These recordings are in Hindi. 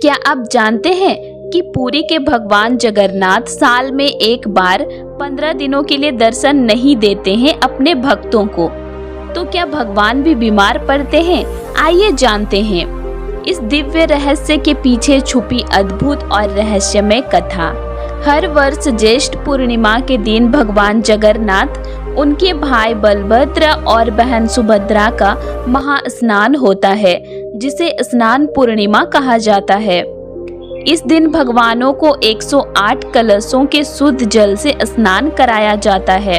क्या आप जानते हैं कि पुरी के भगवान जगन्नाथ साल में एक बार 15 दिनों के लिए दर्शन नहीं देते हैं अपने भक्तों को। तो क्या भगवान भी बीमार पड़ते हैं? आइए जानते हैं इस दिव्य रहस्य के पीछे छुपी अद्भुत और रहस्यमय कथा। हर वर्ष ज्येष्ठ पूर्णिमा के दिन भगवान जगन्नाथ, उनके भाई बलभद्र और बहन सुभद्रा का महास्नान होता है, जिसे स्नान पूर्णिमा कहा जाता है। इस दिन भगवानों को 108 कलशों के शुद्ध जल से स्नान कराया जाता है।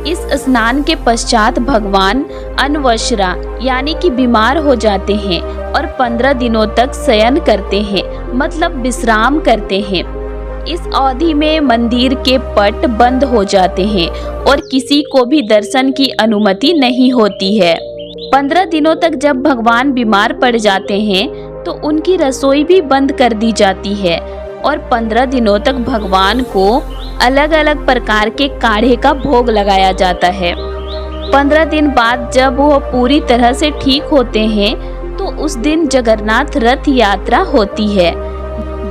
इस स्नान के पश्चात भगवान अनवशरा यानी कि बीमार हो जाते हैं और 15 दिनों तक शयन करते हैं, मतलब विश्राम करते हैं। इस अवधि में मंदिर के पट बंद हो जाते हैं और किसी को भी दर्शन की अनुमति नहीं होती है। 15 दिनों तक जब भगवान बीमार पड़ जाते हैं तो उनकी रसोई भी बंद कर दी जाती है और 15 दिनों तक भगवान को अलग अलग प्रकार के काढ़े का भोग लगाया जाता है। 15 दिन बाद जब वह पूरी तरह से ठीक होते हैं तो उस दिन जगन्नाथ रथ यात्रा होती है,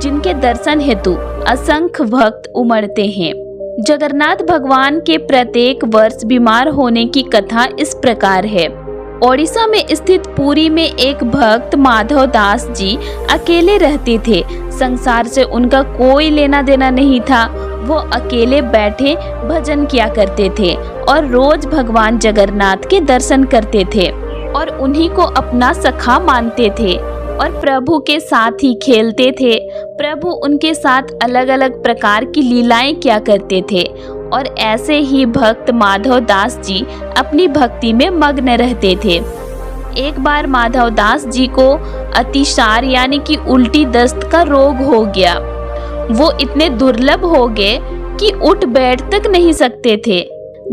जिनके दर्शन हेतु असंख्य भक्त उमड़ते हैं। जगन्नाथ भगवान के प्रत्येक वर्ष बीमार होने की कथा इस प्रकार है। ओडिशा में स्थित पुरी में एक भक्त माधव दास जी अकेले रहते थे। संसार से उनका कोई लेना देना नहीं था। वो अकेले बैठे भजन किया करते थे और रोज भगवान जगन्नाथ के दर्शन करते थे और उन्हीं को अपना सखा मानते थे और प्रभु के साथ ही खेलते थे। प्रभु उनके साथ अलग अलग प्रकार की लीलाएं किया करते थे और ऐसे ही भक्त माधव दास जी अपनी भक्ति में मग्न रहते थे। एक बार माधव दास जी को अतिसार यानी कि उल्टी दस्त का रोग हो गया। वो इतने दुर्लभ हो गए कि उठ बैठ तक नहीं सकते थे।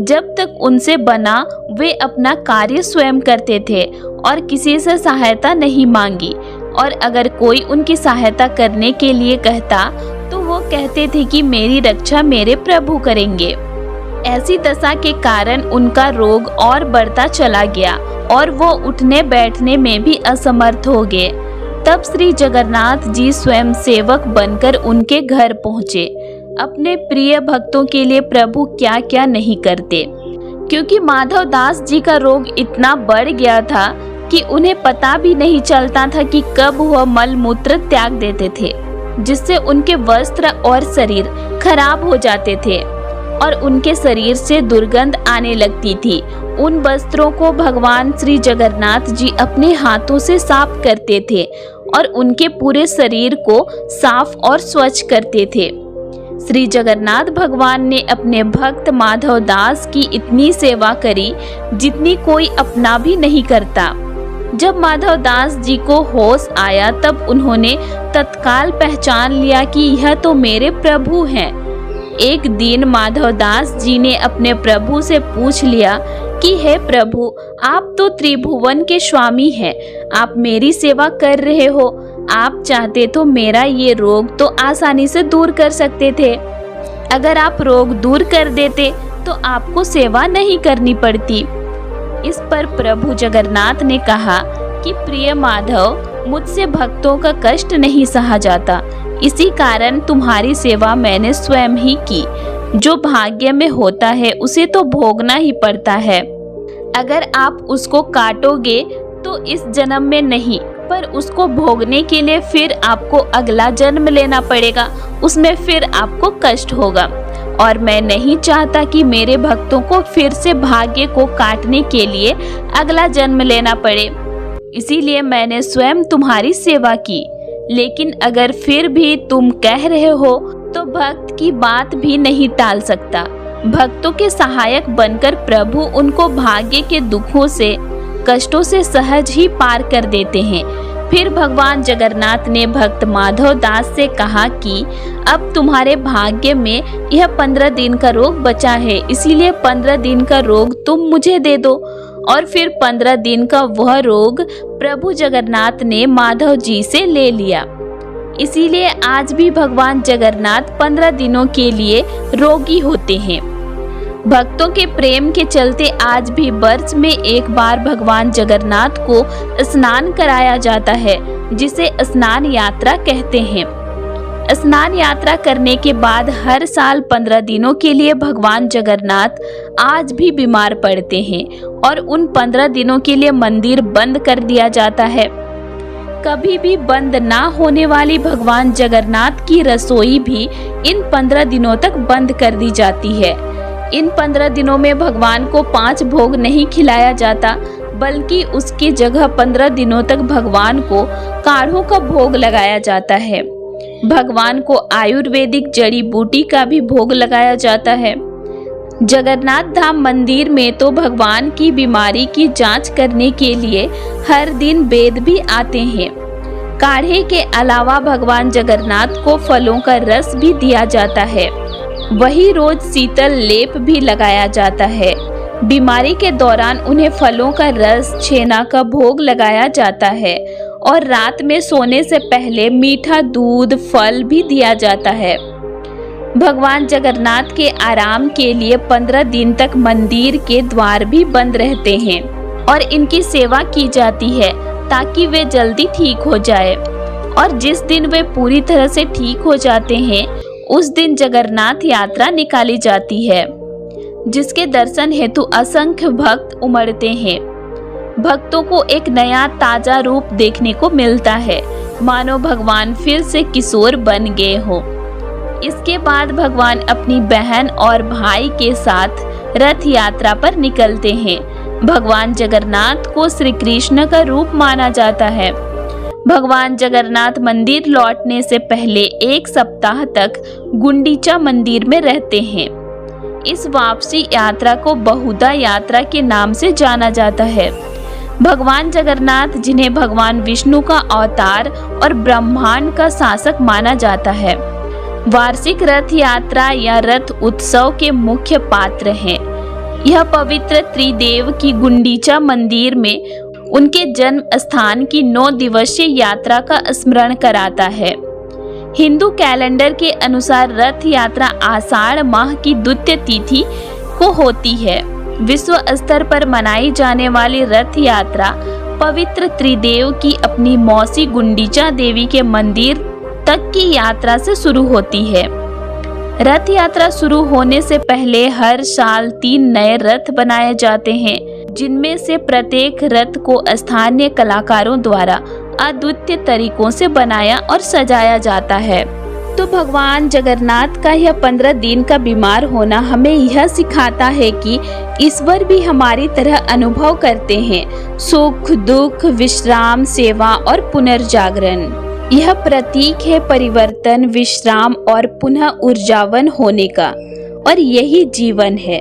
जब तक उनसे बना वे अपना कार्य स्वयं करते थे और किसी से सहायता नहीं मांगी, और अगर कोई उनकी सहायता करने के लिए कहता तो वो कहते थे कि मेरी रक्षा मेरे प्रभु करेंगे। ऐसी दशा के कारण उनका रोग और बढ़ता चला गया और वो उठने बैठने में भी असमर्थ हो गए। तब श्री जगन्नाथ जी स्वयं सेवक बनकर उनके घर पहुँचे। अपने प्रिय भक्तों के लिए प्रभु क्या क्या नहीं करते, क्योंकि माधव दास जी का रोग इतना बढ़ गया था कि उन्हें पता भी नहीं चलता था कि कब वह मल मूत्र त्याग देते थे, जिससे उनके वस्त्र और शरीर खराब हो जाते थे और उनके शरीर से दुर्गंध आने लगती थी। उन वस्त्रों को भगवान श्री जगन्नाथ जी अपने हाथों से साफ करते थे और उनके पूरे शरीर को साफ और स्वच्छ करते थे। श्री जगन्नाथ भगवान ने अपने भक्त माधव दास की इतनी सेवा करी जितनी कोई अपना भी नहीं करता। जब माधव दास जी को होश आया तब उन्होंने तत्काल पहचान लिया कि यह तो मेरे प्रभु हैं। एक दिन माधव दास जी ने अपने प्रभु से पूछ लिया कि हे प्रभु, आप तो त्रिभुवन के स्वामी हैं, आप मेरी सेवा कर रहे हो। आप चाहते तो मेरा ये रोग तो आसानी से दूर कर सकते थे। अगर आप रोग दूर कर देते तो आपको सेवा नहीं करनी पड़ती। इस पर प्रभु जगन्नाथ ने कहा कि प्रिय माधव, मुझसे भक्तों का कष्ट नहीं सहा जाता, इसी कारण तुम्हारी सेवा मैंने स्वयं ही की। जो भाग्य में होता है उसे तो भोगना ही पड़ता है। अगर आप उसको काटोगे तो इस जन्म में नहीं, पर उसको भोगने के लिए फिर आपको अगला जन्म लेना पड़ेगा, उसमें फिर आपको कष्ट होगा। और मैं नहीं चाहता कि मेरे भक्तों को फिर से भाग्य को काटने के लिए अगला जन्म लेना पड़े, इसीलिए मैंने स्वयं तुम्हारी सेवा की। लेकिन अगर फिर भी तुम कह रहे हो तो भक्त की बात भी नहीं टाल सकता। भक्तों के सहायक बनकर प्रभु उनको भाग्य के दुखों से, कष्टों से सहज ही पार कर देते हैं। फिर भगवान जगन्नाथ ने भक्त माधव दास से कहा कि अब तुम्हारे भाग्य में यह 15 दिन का रोग बचा है, इसीलिए 15 दिन का रोग तुम मुझे दे दो। और फिर 15 दिन का वह रोग प्रभु जगन्नाथ ने माधव जी से ले लिया। इसीलिए आज भी भगवान जगन्नाथ 15 दिनों के लिए रोगी होते हैं। भक्तों के प्रेम के चलते आज भी वर्ष में एक बार भगवान जगन्नाथ को स्नान कराया जाता है, जिसे स्नान यात्रा कहते हैं। स्नान यात्रा करने के बाद हर साल 15 दिनों के लिए भगवान जगन्नाथ आज भी बीमार पड़ते हैं और उन 15 दिनों के लिए मंदिर बंद कर दिया जाता है। कभी भी बंद ना होने वाली भगवान जगन्नाथ की रसोई भी इन 15 दिनों तक बंद कर दी जाती है। इन 15 दिनों में भगवान को 5 भोग नहीं खिलाया जाता, बल्कि उसकी जगह 15 दिनों तक भगवान को काढ़ों का भोग लगाया जाता है। भगवान को आयुर्वेदिक जड़ी बूटी का भी भोग लगाया जाता है। जगन्नाथ धाम मंदिर में तो भगवान की बीमारी की जांच करने के लिए हर दिन वैद्य भी आते हैं। काढ़े के अलावा भगवान जगन्नाथ को फलों का रस भी दिया जाता है। वही रोज शीतल लेप भी लगाया जाता है। बीमारी के दौरान उन्हें फलों का रस, छेना का भोग लगाया जाता है और रात में सोने से पहले मीठा दूध, फल भी दिया जाता है। भगवान जगन्नाथ के आराम के लिए 15 दिन तक मंदिर के द्वार भी बंद रहते हैं और इनकी सेवा की जाती है ताकि वे जल्दी ठीक हो जाए। और जिस दिन वे पूरी तरह से ठीक हो जाते हैं, उस दिन जगन्नाथ यात्रा निकाली जाती है, जिसके दर्शन हेतु असंख्य भक्त उमड़ते हैं। भक्तों को एक नया ताजा रूप देखने को मिलता है, मानो भगवान फिर से किशोर बन गए हो। इसके बाद भगवान अपनी बहन और भाई के साथ रथ यात्रा पर निकलते हैं। भगवान जगन्नाथ को श्री कृष्ण का रूप माना जाता है। भगवान जगन्नाथ मंदिर लौटने से पहले 1 सप्ताह तक गुंडीचा मंदिर में रहते हैं। इस वापसी यात्रा को बहुधा यात्रा के नाम से जाना जाता है। भगवान जगन्नाथ, जिन्हें भगवान विष्णु का अवतार और ब्रह्मांड का शासक माना जाता है, वार्षिक रथ यात्रा या रथ उत्सव के मुख्य पात्र हैं। यह पवित्र त्रिदेव की गुंडीचा मंदिर में उनके जन्म स्थान की 9 दिवसीय यात्रा का स्मरण कराता है। हिंदू कैलेंडर के अनुसार रथ यात्रा आषाढ़ माह की द्वितीय तिथि को होती है। विश्व स्तर पर मनाई जाने वाली रथ यात्रा पवित्र त्रिदेव की अपनी मौसी गुंडीचा देवी के मंदिर तक की यात्रा से शुरू होती है। रथ यात्रा शुरू होने से पहले हर साल 3 नए रथ बनाए जाते हैं, जिनमें से प्रत्येक रथ को स्थानीय कलाकारों द्वारा अद्वितीय तरीकों से बनाया और सजाया जाता है। तो भगवान जगन्नाथ का यह 15 दिन का बीमार होना हमें यह सिखाता है कि ईश्वर भी हमारी तरह अनुभव करते हैं, सुख, दुख, विश्राम, सेवा और पुनर्जागरण। यह प्रतीक है परिवर्तन, विश्राम और पुनः ऊर्जावान होने का, और यही जीवन है।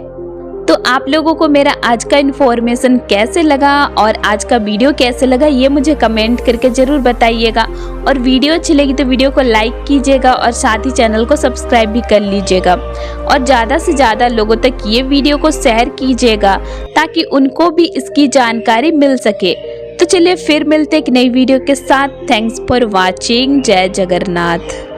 तो आप लोगों को मेरा आज का इन्फॉर्मेशन कैसे लगा और आज का वीडियो कैसे लगा, ये मुझे कमेंट करके ज़रूर बताइएगा। और वीडियो अच्छी लगी तो वीडियो को लाइक कीजिएगा और साथ ही चैनल को सब्सक्राइब भी कर लीजिएगा। और ज़्यादा से ज़्यादा लोगों तक ये वीडियो को शेयर कीजिएगा ताकि उनको भी इसकी जानकारी मिल सके। तो चलिए फिर मिलते एक नई वीडियो के साथ। Thanks for watching. जय जगन्नाथ।